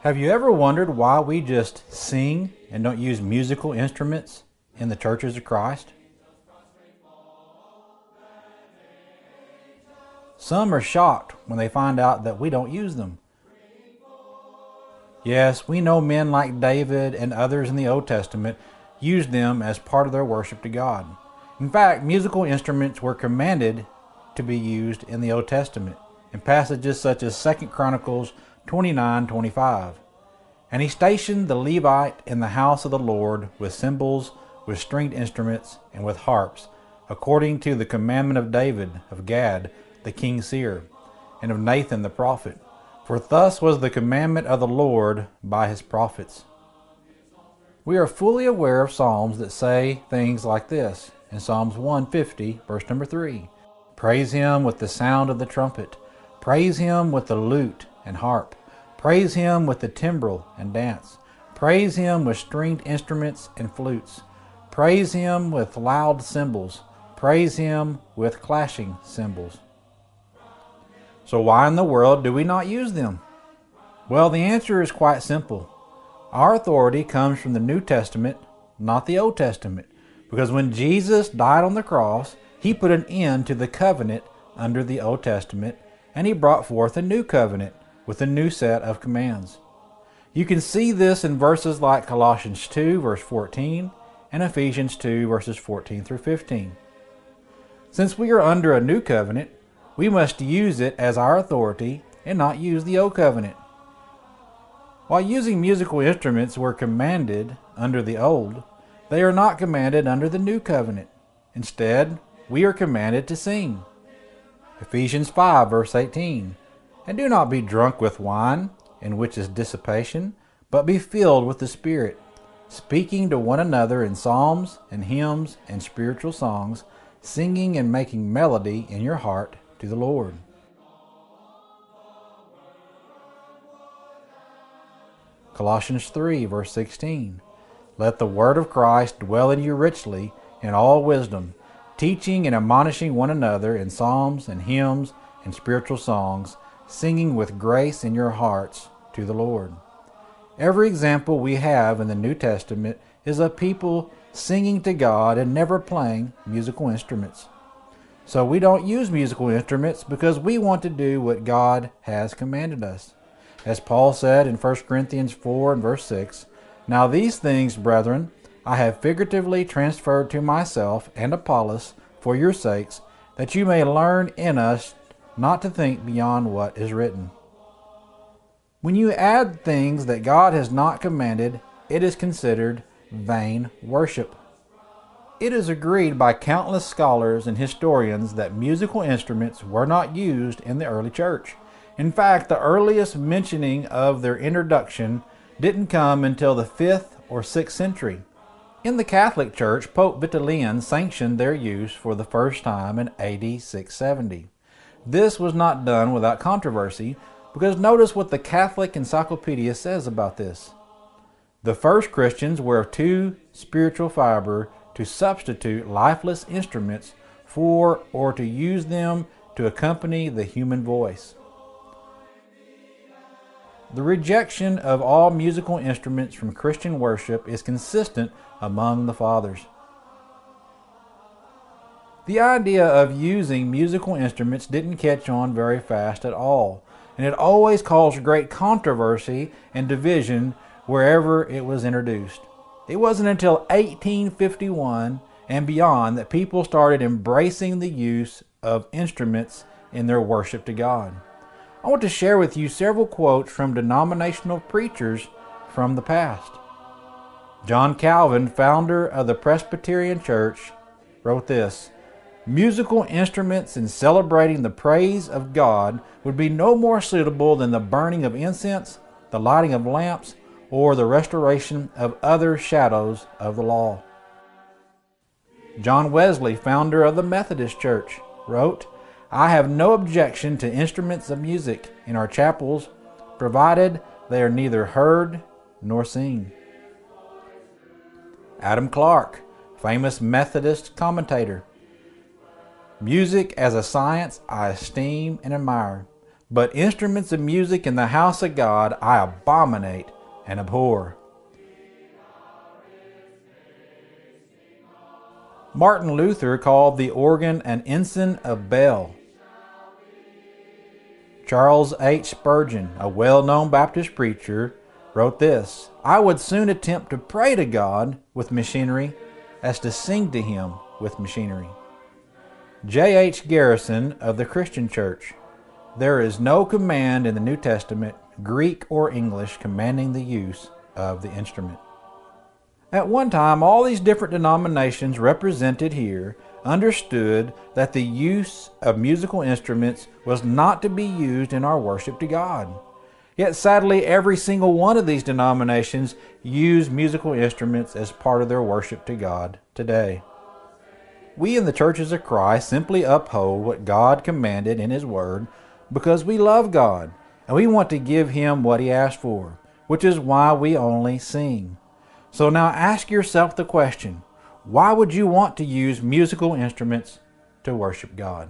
Have you ever wondered why we just sing and don't use musical instruments in the churches of Christ? Some are shocked when they find out that we don't use them. Yes, we know men like David and others in the Old Testament used them as part of their worship to God. In fact, musical instruments were commanded to be used in the Old Testament in passages such as 2 Chronicles 29:25. And he stationed the Levite in the house of the Lord with cymbals, with stringed instruments, and with harps, according to the commandment of David, of Gad, the king's seer, and of Nathan the prophet. For thus was the commandment of the Lord by his prophets. We are fully aware of psalms that say things like this. In Psalms 150, verse number 3, praise him with the sound of the trumpet. Praise him with the lute and harp. Praise him with the timbrel and dance. Praise him with stringed instruments and flutes. Praise him with loud cymbals. Praise him with clashing cymbals. So why in the world do we not use them? Well, the answer is quite simple. Our authority comes from the New Testament, not the Old Testament, because when Jesus died on the cross, he put an end to the covenant under the Old Testament, and he brought forth a new covenant with a new set of commands. You can see this in verses like Colossians 2, verse 14, and Ephesians 2, verses 14 through 15. Since we are under a new covenant, we must use it as our authority and not use the old covenant. While using musical instruments were commanded under the old, they are not commanded under the new covenant. Instead, we are commanded to sing. Ephesians 5, verse 18, and do not be drunk with wine, in which is dissipation, but be filled with the Spirit, speaking to one another in psalms and hymns and spiritual songs, singing and making melody in your heart to the Lord. Colossians 3, verse 16, let the word of Christ dwell in you richly in all wisdom, teaching and admonishing one another in psalms and hymns and spiritual songs, singing with grace in your hearts to the Lord. Every example we have in the New Testament is of people singing to God and never playing musical instruments. So we don't use musical instruments because we want to do what God has commanded us. As Paul said in 1 Corinthians 4 and verse 6, now these things, brethren, I have figuratively transferred to myself and Apollos for your sakes, that you may learn in us not to think beyond what is written. When you add things that God has not commanded, it is considered vain worship. It is agreed by countless scholars and historians that musical instruments were not used in the early church. In fact, the earliest mentioning of their introduction didn't come until the 5th or 6th century. In the Catholic Church, Pope Vitalian sanctioned their use for the first time in AD 670. This was not done without controversy, because notice what the Catholic Encyclopedia says about this. The first Christians were of too spiritual fiber to substitute lifeless instruments for or to use them to accompany the human voice. The rejection of all musical instruments from Christian worship is consistent among the fathers. The idea of using musical instruments didn't catch on very fast at all, and it always caused great controversy and division wherever it was introduced. It wasn't until 1851 and beyond that people started embracing the use of instruments in their worship to God. I want to share with you several quotes from denominational preachers from the past. John Calvin, founder of the Presbyterian Church, wrote this, musical instruments in celebrating the praise of God would be no more suitable than the burning of incense, the lighting of lamps, or the restoration of other shadows of the law. John Wesley, founder of the Methodist Church, wrote, I have no objection to instruments of music in our chapels, provided they are neither heard nor seen. Adam Clarke, famous Methodist commentator, music as a science I esteem and admire, But instruments of music in the house of God I abominate and abhor. Martin Luther called the organ an ensign of Bel. Charles H. Spurgeon, a well-known Baptist preacher, wrote this: "I would soon attempt to pray to God with machinery as to sing to Him with machinery." J. H. Garrison of the Christian Church: "There is no command in the New Testament, Greek or English, commanding the use of the instrument." At one time, all these different denominations represented here understood that the use of musical instruments was not to be used in our worship to God. Yet sadly, every single one of these denominations use musical instruments as part of their worship to God today. We in the churches of Christ simply uphold what God commanded in His Word because we love God and we want to give Him what He asked for, which is why we only sing. So now ask yourself the question, why would you want to use musical instruments to worship God?